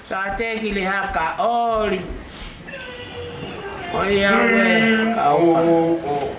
Sateki lihaka oli. Oi awe kaupa.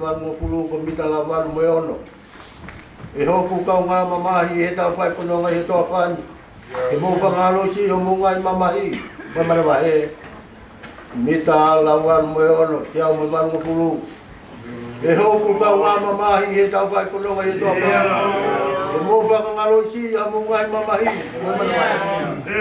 wanu fulu ko mita la wanu me ono. E hoku kau ngā mamahi he tau whaiwhanonga he toa whani. He mō whangalo si o mō ngai mamahi. Mamarawa he mita la wanu me ono, te au me wanu fulu. E hoku kau ngā mamahi he tau whaiwhanonga he toa whani. He mō whangalo si o mō ngai mamahi. Mamarawa he.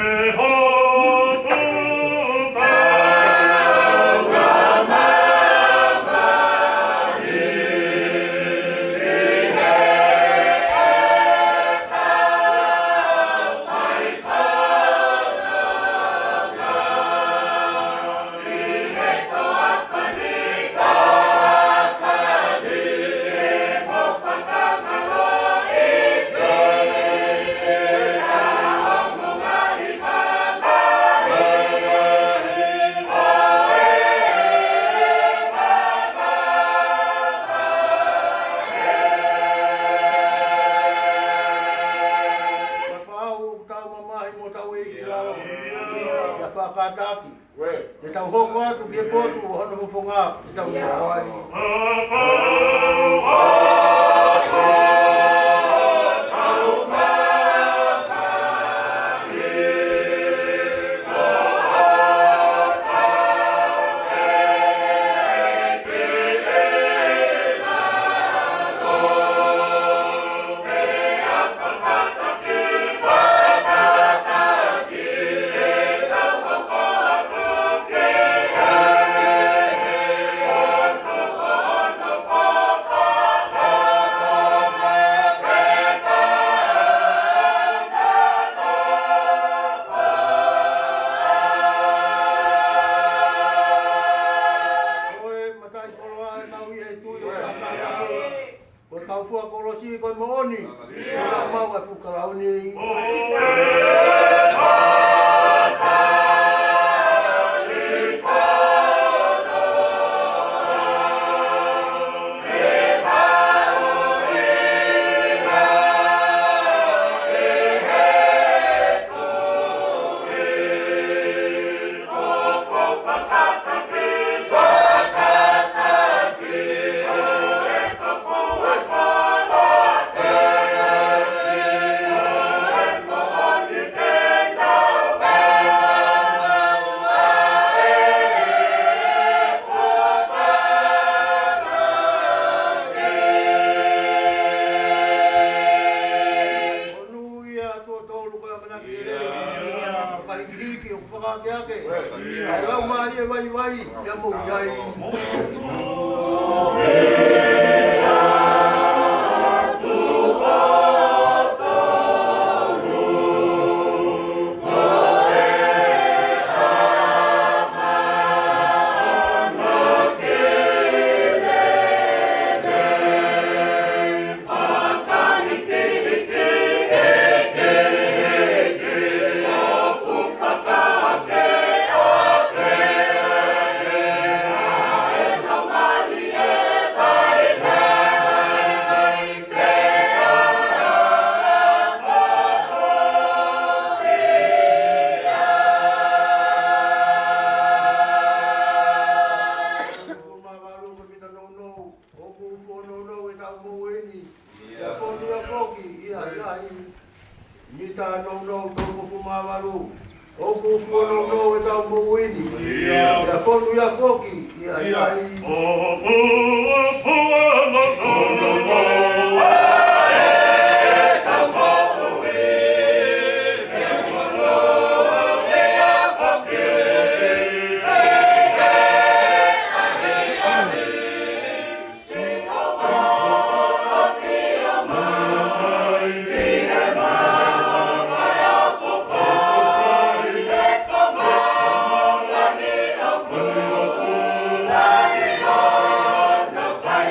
Fakataki, te tau hoko atu ki e potu o hana mufonga, te tau hawai.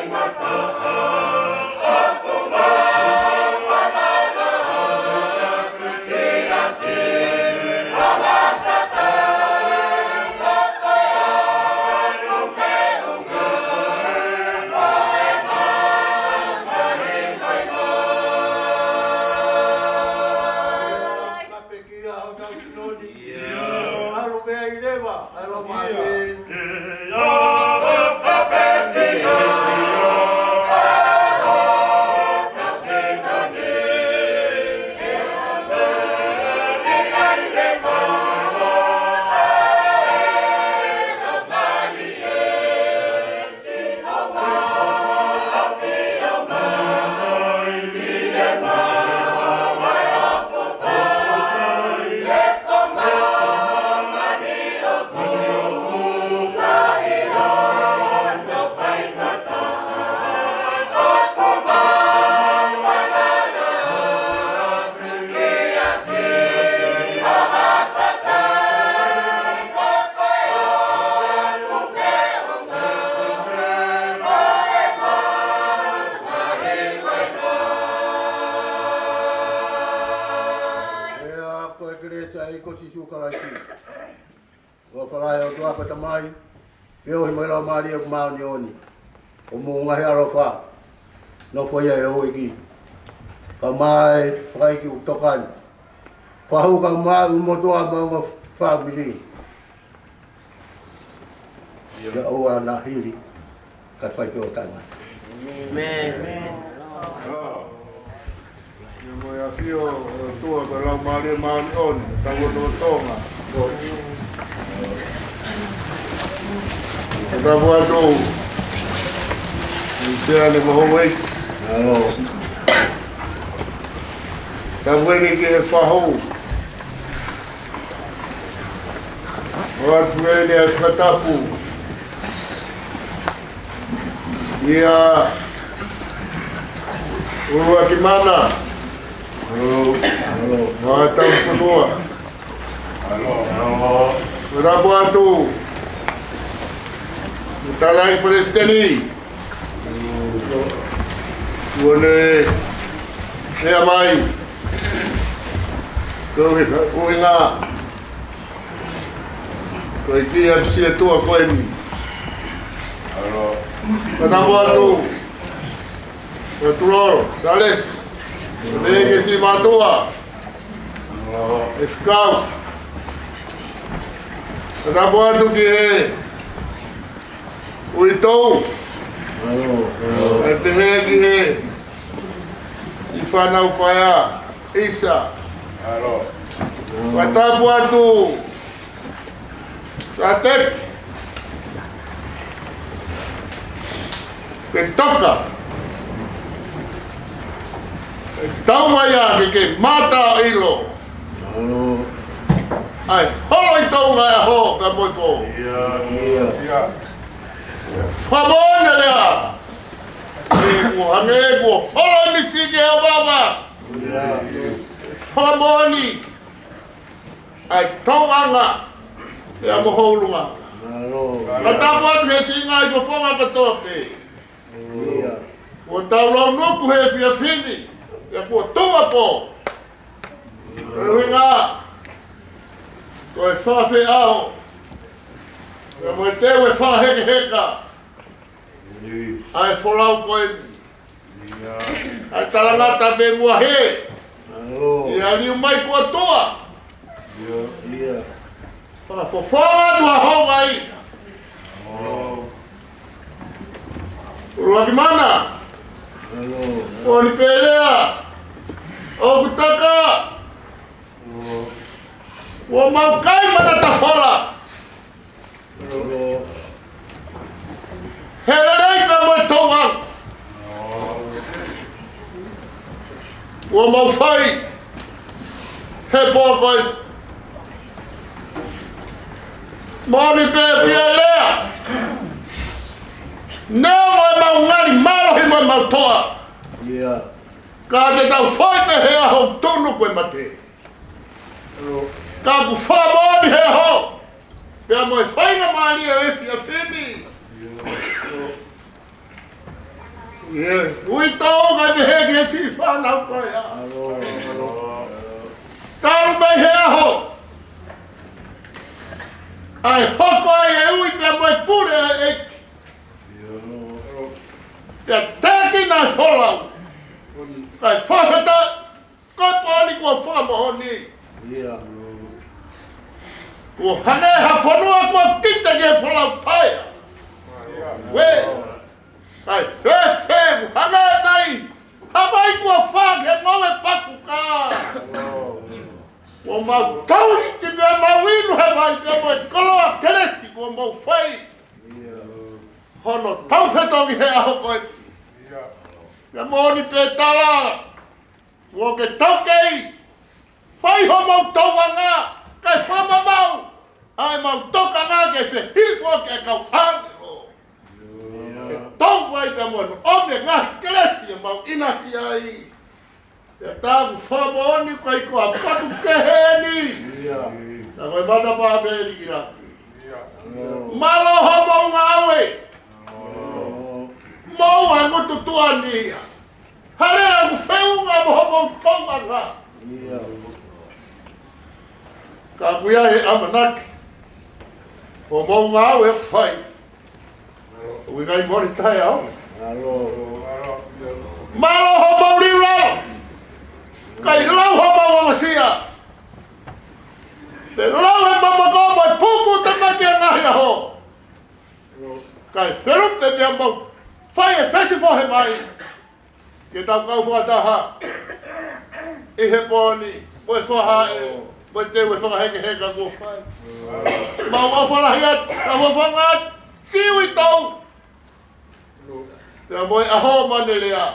Fight si suka lai si. Wa whalai o tua pata mai. Whio hi mai lau maari o kumao ni oni. O mo ngahi alo wha. No whaia e hoi ki. Ka mai whai ki utokan. Whahu ka mai umotoa maunga family. Ya oa na hiri. Ka whai pio tanga. Amen. Mo ya fio tua ka lau maari on. Tango no tonga. Kita buat tu. Kita ni mahoi. Alo. Kita ni ke fahu. Buat ni katapu. Dia urut di mana? Alo. Mata semua. Berapa tu? Kita lagi presiden ni. Boleh. Saya mai. Kau ingat. Kau dia mesti tu aku ini. Kenapa tu? Betul. Dales. Lagi si matua. Faifekau. Kenapa tu ke? Uitou. Ate ki he. Ifana upaya. Isa. Watapu atu. Sateki. Ketoka. Tau maya ke mata ilo. Ai, hoi tau ngai ho ka poipo. Favona lea. Ego, hoi ni sige baba. Favoni. Ai tau anga. Ya mo holunga. Matapo me singa go ponga patoke. O tau lo no ku he fia fini. Ya po toa po. Winga. Koi Faifekau. Ya mo tewe fa heka. Ai folau koi. Ai Talanoa be mua he. Ya li mai ko toa. Para fofoa do ho mai. Ua di mana? O ni pelea. O kutaka. O mau kai mana ta fora. Herai ka mo tonga. O mau fai. He po koi. Mo ni pelea. Não é mau ngari malo hi mau toa. Ka te tau whai te hea ho tonu koe mate. Ka ku whamoni hea ho. Pea moe whainga maari e whia whini. Ui tau ka te hea ki e si whanau koe a. Tau mai hea ho. Ai hoko ai e ui pea moe pure e Te teki na wholau. Kai whakata, kai pāni kua whamaoni. Kua hane ha whanua kua kita ke wholau paia. We, kai whewhew, hane nei, hawai kua whake ngoe paku ka. Kua mau tauri ki mea mau inu he vai ke moe koloa keresi kua mau whai. Hono tau whetongi he aho koe. Ia mōni pē tala. Wō ke tau kei. Whai ho mau tauga ngā. Kai whama mau. Ai mau toka ngā ke se hifo ke kau angelo. Ke tau wai ka mono. Ome ngahi keresi mau inasi ai. Ia tāku whamoni kai kua patu keheni. Ia koe mata pāpēri ki raki. Malo ho mau ngāwe. Mau a ngutu tuania. Hare a ku wheunga mo ho mau tonga ngā. Ka kuia he amanaki. O mau ngau e whai. O i gai mori tai au. Malo ho mauri lau. Kai lau ho mawangasia. Te lau e mamako mai pupu te maki a ngahi aho. Kai wherupe mea mau. Whai e whesi fo he mai. Ke tau kau whataha. I he pōni. Moe whaha e. Moe te ue whakaheke heka kua whai. Mau au whalahi at. Ka hua whangat. Siwi tau. Te moe aho mane lea.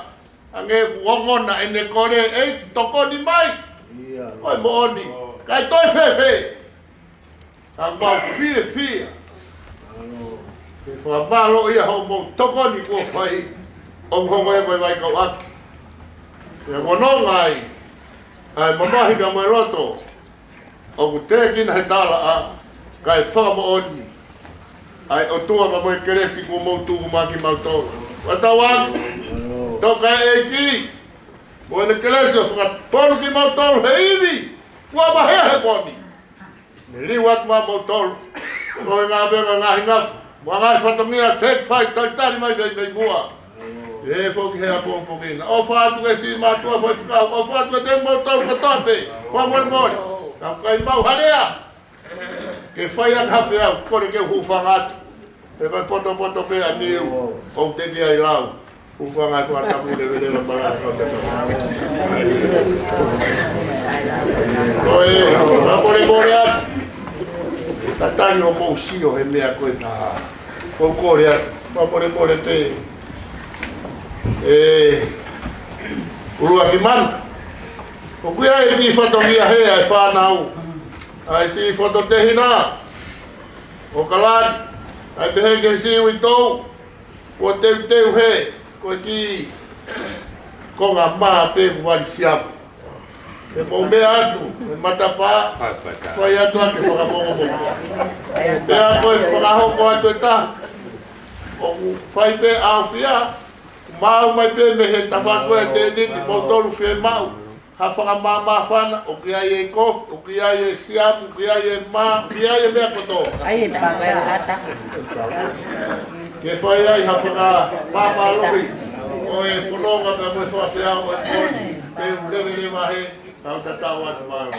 Ange wongona e ne kore e toko ni mai. Oi mooni. Kai toi whewhe. Ka mau fia. Te whamalo ia hau mou toko ni kua whai. Ong hongo e koe vai kau aki. Te mononga ai. Ai mamahi ka mai roto. Oku tēkina he tāla a. Kai whakamooni. Ai o tua ka moe keresi kua mou tūku maki mau tōru. Watawang. Toka e ki. Moe ne keresi o whakatonu ki mau tōru he iwi. Kua mahea he poni. Ne liwat ma mau tōru. Koe ngā benga ngāhi ngafu. Mua ngai whatongia tek whai taitari mai vei mua. E whoki hea pōpokina. O whātu e si mātua whaifukau. O whātu e te mau tōru katope. Kua mori. Ka kai mau harea. Ke whai an hawhi au. Kore ke hufangatu. E kai poto pea niu. O te ki ai lau. Hufangai whakatapu le vele la para. Koe, mori atu. Tatangi o mou sio he mea koe taha. Kou kore atu. Mori te. Urua ki mana. Ko kuia e ki whatongia hea e whanau. Ai si whatotehina. O kalani. Ai peheke si ui tou. Ko teu he. Ko ki. Ko ngā maa te wani siapu. E mou mea atu. E matapa. Koe atu ake whakamongo. Mea koe whakahoko atu e taha. O whai pe au whia. Mau mai pe me he tawhako e te niti. Mou toru whia mau. Ha whakamama whana. O ki ai e kof. O ki ai e siapu. O ki ai e maa. O ki ai e mea koto. Ai e pangera ata. Ke whai ai ha whakamama lohi. O e whanonga me mui whawhiao e koni. E urewere mahe. Tau tatau atu maro.